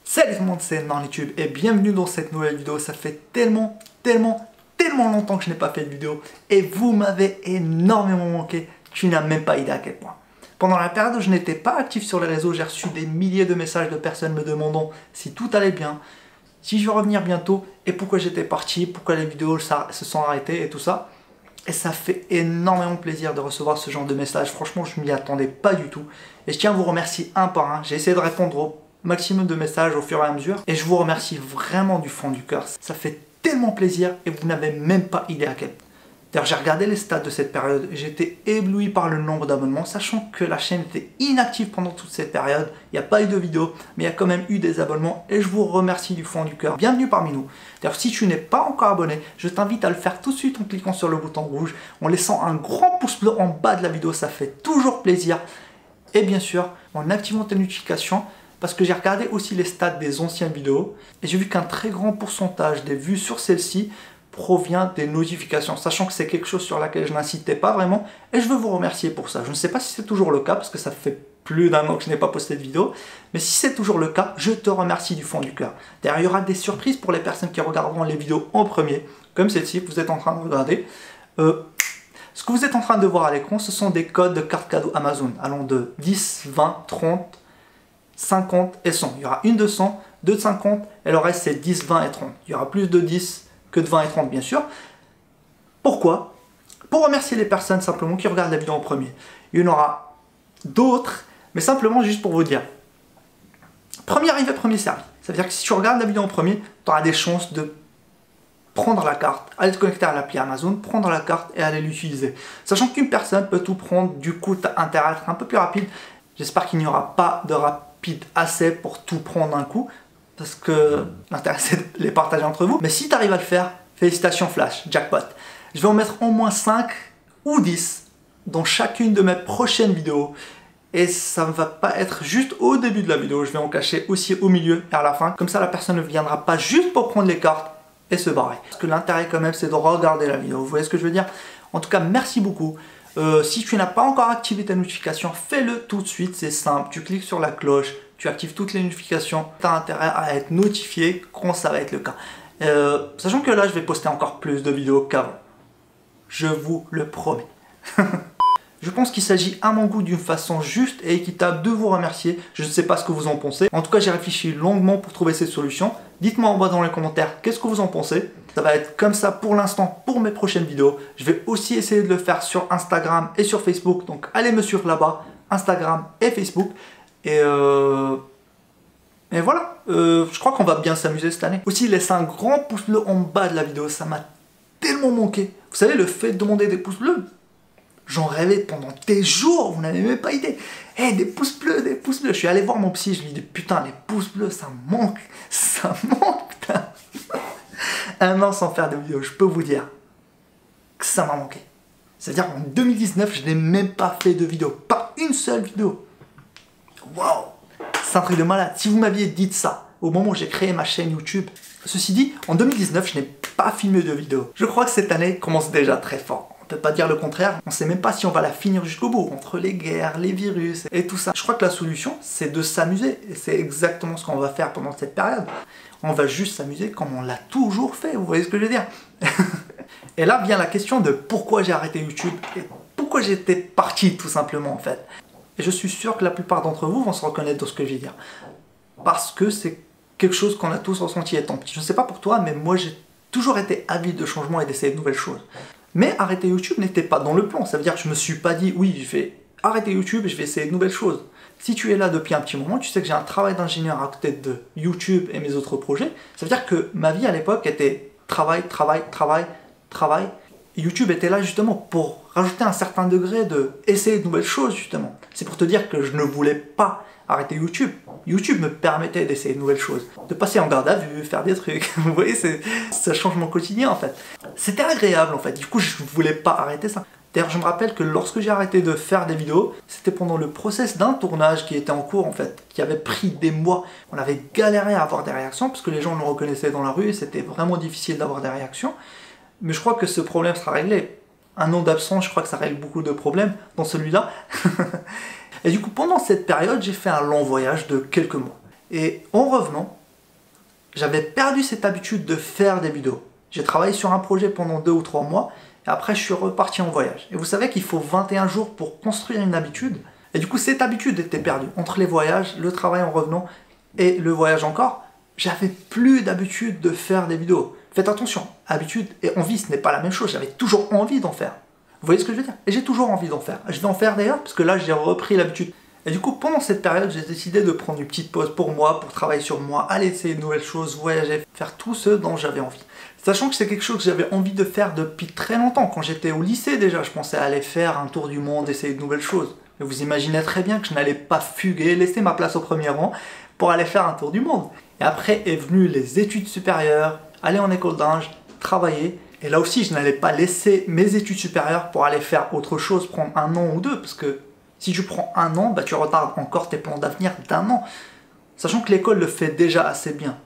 Salut tout le monde, c'est NornYouTube et bienvenue dans cette nouvelle vidéo. Ça fait tellement longtemps que je n'ai pas fait de vidéo et vous m'avez énormément manqué. Tu n'as même pas idée à quel point. Pendant la période où je n'étais pas actif sur les réseaux, j'ai reçu des milliers de messages de personnes me demandant si tout allait bien, si je vais revenir bientôt et pourquoi j'étais parti, pourquoi les vidéos se sont arrêtées et tout ça. Et ça fait énormément plaisir de recevoir ce genre de messages. Franchement, je ne m'y attendais pas du tout. Et je tiens à vous remercier un par un. J'ai essayé de répondre au maximum de messages au fur et à mesure. Et je vous remercie vraiment du fond du cœur. Ça fait tellement plaisir et vous n'avez même pas idée à quel point. D'ailleurs, j'ai regardé les stats de cette période et j'étais ébloui par le nombre d'abonnements, sachant que la chaîne était inactive pendant toute cette période. Il n'y a pas eu de vidéo, mais il y a quand même eu des abonnements et je vous remercie du fond du cœur. Bienvenue parmi nous. D'ailleurs, si tu n'es pas encore abonné, je t'invite à le faire tout de suite en cliquant sur le bouton rouge, en laissant un grand pouce bleu en bas de la vidéo, ça fait toujours plaisir. Et bien sûr, en activant tes notifications, parce que j'ai regardé aussi les stats des anciennes vidéos et j'ai vu qu'un très grand pourcentage des vues sur celle-ci provient des notifications, sachant que c'est quelque chose sur laquelle je n'incitais pas vraiment et je veux vous remercier pour ça. Je ne sais pas si c'est toujours le cas parce que ça fait plus d'un an que je n'ai pas posté de vidéo, mais si c'est toujours le cas, je te remercie du fond du cœur. D'ailleurs, il y aura des surprises pour les personnes qui regarderont les vidéos en premier, comme celle-ci que vous êtes en train de regarder. Ce que vous êtes en train de voir à l'écran, ce sont des codes de cartes cadeaux Amazon allant de 10, 20, 30, 50 et 100. Il y aura une de 100, deux de 50 et le reste c'est 10, 20 et 30. Il y aura plus de 10 que de 20 et 30 bien sûr. Pourquoi? Pour remercier les personnes simplement qui regardent la vidéo en premier. Il y en aura d'autres, mais simplement juste pour vous dire. Premier arrivé, premier servi. Ça veut dire que si tu regardes la vidéo en premier, tu auras des chances de prendre la carte, aller te connecter à l'appli Amazon, prendre la carte et aller l'utiliser. Sachant qu'une personne peut tout prendre, du coup tu as intérêt à être un peu plus rapide. J'espère qu'il n'y aura pas de rapide assez pour tout prendre d'un coup, parce que l'intérêt c'est de les partager entre vous. Mais si tu arrives à le faire, félicitations Flash, jackpot. Je vais en mettre au moins 5 ou 10 dans chacune de mes prochaines vidéos. Et ça ne va pas être juste au début de la vidéo, je vais en cacher aussi au milieu et à la fin. Comme ça la personne ne viendra pas juste pour prendre les cartes et se barrer. Parce que l'intérêt quand même c'est de regarder la vidéo, vous voyez ce que je veux dire? En tout cas, merci beaucoup. Si tu n'as pas encore activé ta notification, fais-le tout de suite, c'est simple. Tu cliques sur la cloche, tu actives toutes les notifications. Tu as intérêt à être notifié quand ça va être le cas. Sachant que là, je vais poster encore plus de vidéos qu'avant. Je vous le promets. Je pense qu'il s'agit à mon goût d'une façon juste et équitable de vous remercier. Je ne sais pas ce que vous en pensez. En tout cas, j'ai réfléchi longuement pour trouver cette solution. Dites-moi en bas dans les commentaires qu'est-ce que vous en pensez. Ça va être comme ça pour l'instant pour mes prochaines vidéos. Je vais aussi essayer de le faire sur Instagram et sur Facebook. Donc allez me suivre là-bas, Instagram et Facebook. Et voilà, je crois qu'on va bien s'amuser cette année. Aussi, laissez un grand pouce bleu en bas de la vidéo. Ça m'a tellement manqué. Vous savez, le fait de demander des pouces bleus, j'en rêvais pendant des jours, vous n'avez même pas idée. Hey, des pouces bleus, des pouces bleus. Je suis allé voir mon psy, je lui ai dit putain, les pouces bleus, ça manque, putain. Un an sans faire de vidéo, je peux vous dire que ça m'a manqué. C'est-à-dire qu'en 2019, je n'ai même pas fait de vidéo, pas une seule vidéo. Waouh, c'est un truc de malade. Si vous m'aviez dit ça au moment où j'ai créé ma chaîne YouTube, ceci dit, en 2019, je n'ai pas filmé de vidéo. Je crois que cette année commence déjà très fort. On peut pas dire le contraire, on sait même pas si on va la finir jusqu'au bout, entre les guerres, les virus et tout ça. Je crois que la solution, c'est de s'amuser, et c'est exactement ce qu'on va faire pendant cette période. On va juste s'amuser comme on l'a toujours fait, vous voyez ce que je veux dire? Et là vient la question de pourquoi j'ai arrêté YouTube, et pourquoi j'étais parti tout simplement en fait. Et je suis sûr que la plupart d'entre vous vont se reconnaître dans ce que je vais dire. Parce que c'est quelque chose qu'on a tous ressenti étant petit. Je ne sais pas pour toi, mais moi j'ai toujours été avide de changement et d'essayer de nouvelles choses. Mais arrêter YouTube n'était pas dans le plan. Ça veut dire que je me suis pas dit, oui, je vais arrêter YouTube et je vais essayer de nouvelles choses. Si tu es là depuis un petit moment, tu sais que j'ai un travail d'ingénieur à côté de YouTube et mes autres projets. Ça veut dire que ma vie à l'époque était travail. Et YouTube était là justement pour rajouter un certain degré de essayer de nouvelles choses justement. C'est pour te dire que je ne voulais pas arrêter YouTube. YouTube me permettait d'essayer de nouvelles choses, de passer en garde à vue, faire des trucs. Vous voyez, ça change mon quotidien en fait. C'était agréable en fait, du coup je ne voulais pas arrêter ça. D'ailleurs, je me rappelle que lorsque j'ai arrêté de faire des vidéos, c'était pendant le process d'un tournage qui était en cours en fait, qui avait pris des mois. On avait galéré à avoir des réactions parce que les gens nous reconnaissaient dans la rue et c'était vraiment difficile d'avoir des réactions. Mais je crois que ce problème sera réglé. Un an d'absence, je crois que ça règle beaucoup de problèmes dans celui-là. Et du coup, pendant cette période, j'ai fait un long voyage de quelques mois. Et en revenant, j'avais perdu cette habitude de faire des vidéos. J'ai travaillé sur un projet pendant 2 ou 3 mois, et après je suis reparti en voyage. Et vous savez qu'il faut 21 jours pour construire une habitude. Et du coup, cette habitude était perdue. Entre les voyages, le travail en revenant, et le voyage encore, j'avais plus d'habitude de faire des vidéos. Faites attention, habitude et envie, ce n'est pas la même chose. J'avais toujours envie d'en faire. Vous voyez ce que je veux dire? Et j'ai toujours envie d'en faire. Je vais en faire d'ailleurs, parce que là, j'ai repris l'habitude. Et du coup, pendant cette période, j'ai décidé de prendre une petite pause pour moi, pour travailler sur moi, aller essayer de nouvelles choses, voyager, faire tout ce dont j'avais envie. Sachant que c'est quelque chose que j'avais envie de faire depuis très longtemps. Quand j'étais au lycée déjà, je pensais aller faire un tour du monde, essayer de nouvelles choses. Mais vous imaginez très bien que je n'allais pas fuguer, laisser ma place au premier rang pour aller faire un tour du monde. Et après est venu les études supérieures, aller en école d'ingé, travailler. Et là aussi, je n'allais pas laisser mes études supérieures pour aller faire autre chose, prendre 1 an ou 2, parce que si tu prends 1 an, bah, tu retardes encore tes plans d'avenir d'1 an. Sachant que l'école le fait déjà assez bien.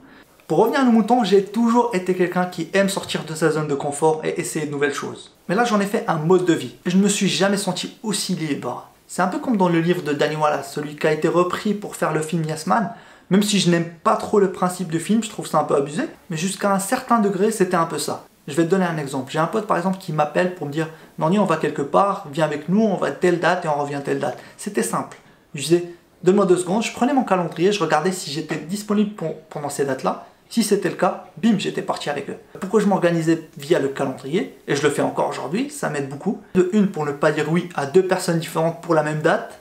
Pour revenir à nos moutons, j'ai toujours été quelqu'un qui aime sortir de sa zone de confort et essayer de nouvelles choses. Mais là, j'en ai fait un mode de vie. Et je ne me suis jamais senti aussi libre. C'est un peu comme dans le livre de Danny Wallace, celui qui a été repris pour faire le film Yes Man. Même si je n'aime pas trop le principe du film, je trouve ça un peu abusé. Mais jusqu'à un certain degré, c'était un peu ça. Je vais te donner un exemple. J'ai un pote par exemple qui m'appelle pour me dire « Nani, on va quelque part, viens avec nous, on va telle date et on revient telle date. » C'était simple. Je disais « Donne-moi 2 secondes », je prenais mon calendrier, je regardais si j'étais disponible pendant ces dates-là. Si c'était le cas, bim, j'étais parti avec eux. Pourquoi je m'organisais via le calendrier, et je le fais encore aujourd'hui, ça m'aide beaucoup. De une, pour ne pas dire oui à 2 personnes différentes pour la même date,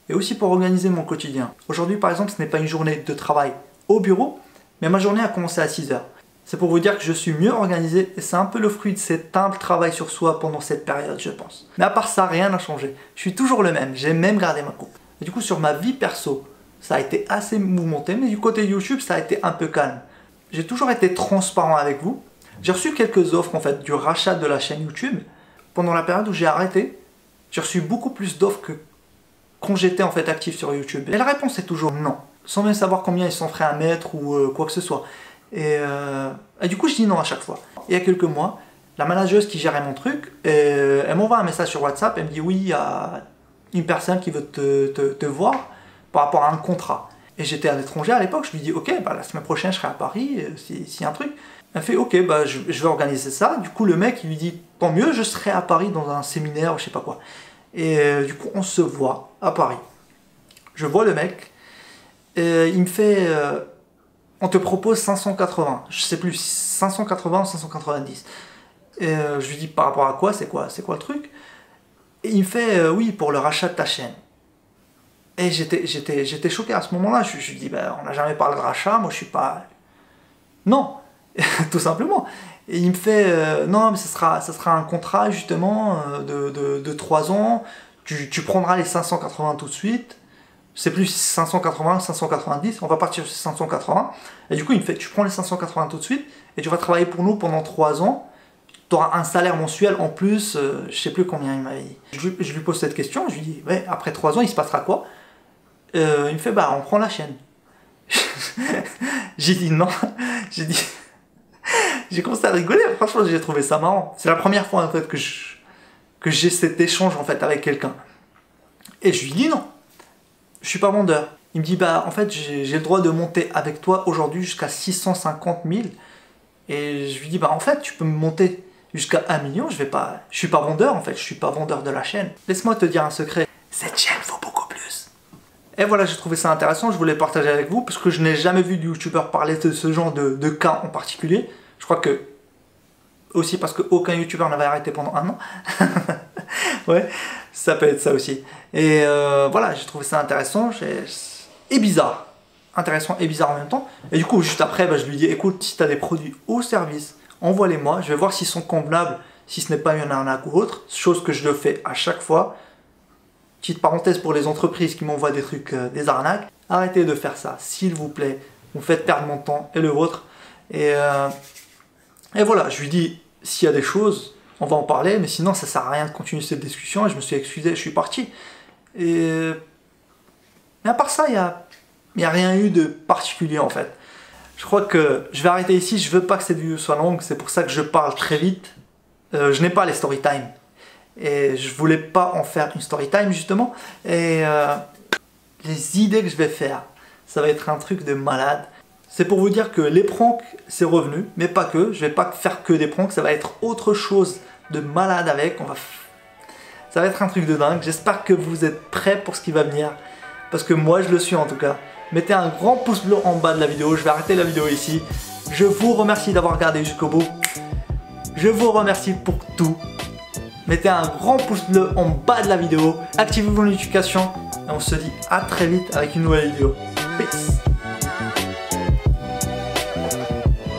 et aussi pour organiser mon quotidien. Aujourd'hui, par exemple, ce n'est pas une journée de travail au bureau, mais ma journée a commencé à 6 heures. C'est pour vous dire que je suis mieux organisé, et c'est un peu le fruit de cet humble travail sur soi pendant cette période, je pense. Mais à part ça, rien n'a changé. Je suis toujours le même, j'ai même gardé ma coupe. Et du coup, sur ma vie perso, ça a été assez mouvementé, mais du côté YouTube, ça a été un peu calme. J'ai toujours été transparent avec vous. J'ai reçu quelques offres en fait du rachat de la chaîne YouTube. Pendant la période où j'ai arrêté, j'ai reçu beaucoup plus d'offres que quand j'étais en fait actif sur YouTube. Et la réponse est toujours non, sans même savoir combien ils sont frais à mettre ou quoi que ce soit. Et du coup, je dis non à chaque fois. Il y a quelques mois, la manageuse qui gérait mon truc, elle m'envoie un message sur WhatsApp. Elle me dit oui, il y a une personne qui veut te voir par rapport à un contrat. Et j'étais à l'étranger à l'époque, je lui dis ok, bah, la semaine prochaine je serai à Paris, s'il y a un truc. Elle fait ok, bah, je vais organiser ça. Du coup le mec il lui dit tant mieux, je serai à Paris dans un séminaire, je sais pas quoi. Et du coup on se voit à Paris. Je vois le mec, et il me fait on te propose 580, je sais plus, 580 ou 590. Et je lui dis par rapport à quoi, c'est quoi le truc? Et il me fait oui, pour le rachat de ta chaîne. Et j'étais choqué à ce moment-là. Je lui dis, ben, on n'a jamais parlé de rachat, moi je suis pas... Non, tout simplement. Et il me fait, non, mais ça sera un contrat justement de 3 ans. Tu prendras les 580 tout de suite. C'est plus 580, 590, on va partir sur 580. Et du coup, il me fait, tu prends les 580 tout de suite et tu vas travailler pour nous pendant 3 ans. Tu auras un salaire mensuel en plus, je sais plus combien il m'avait dit. Je lui pose cette question, je lui dis, ouais, après 3 ans, il se passera quoi? Il me fait bah on prend la chaîne. J'ai dit non. J'ai commencé à rigoler. Franchement j'ai trouvé ça marrant. C'est la première fois en fait que j'ai cet échange en fait avec quelqu'un. Et je lui dis non. Je suis pas vendeur. Il me dit bah en fait j'ai le droit de monter avec toi aujourd'hui jusqu'à 650 000. Et je lui dis bah en fait tu peux me monter jusqu'à 1 million. Je suis pas vendeur en fait. Je suis pas vendeur de la chaîne. Laisse-moi te dire un secret. Cette chaîne vaut beaucoup plus. Et voilà, j'ai trouvé ça intéressant, je voulais partager avec vous, parce que je n'ai jamais vu de youtubeur parler de ce genre de cas en particulier. Je crois que, aussi parce qu'aucun youtubeur n'avait arrêté pendant 1 an. Ouais, ça peut être ça aussi. Et voilà, j'ai trouvé ça intéressant et bizarre. Intéressant et bizarre en même temps. Et du coup, juste après, bah, je lui dis, écoute, si tu as des produits au service, envoie-les-moi, je vais voir s'ils sont convenables, si ce n'est pas une arnaque ou autre, chose que je le fais à chaque fois. Petite parenthèse pour les entreprises qui m'envoient des trucs, des arnaques. Arrêtez de faire ça, s'il vous plaît. Vous faites perdre mon temps et le vôtre. Et voilà, je lui dis, s'il y a des choses, on va en parler. Mais sinon, ça sert à rien de continuer cette discussion. Et je me suis excusé, je suis parti. Mais à part ça, il n'y a rien eu de particulier en fait. Je crois que je vais arrêter ici. Je veux pas que cette vidéo soit longue. C'est pour ça que je parle très vite. Je n'ai pas les story time. Et je voulais pas en faire une story time justement. Et les idées que je vais faire, ça va être un truc de malade. C'est pour vous dire que les pranks, c'est revenu, mais pas que. Je vais pas faire que des pranks, ça va être autre chose de malade avec. Ça va être un truc de dingue. J'espère que vous êtes prêts pour ce qui va venir, parce que moi je le suis en tout cas. Mettez un grand pouce bleu en bas de la vidéo. Je vais arrêter la vidéo ici. Je vous remercie d'avoir regardé jusqu'au bout. Je vous remercie pour tout. Mettez un grand pouce bleu en bas de la vidéo. Activez vos notifications. Et on se dit à très vite avec une nouvelle vidéo.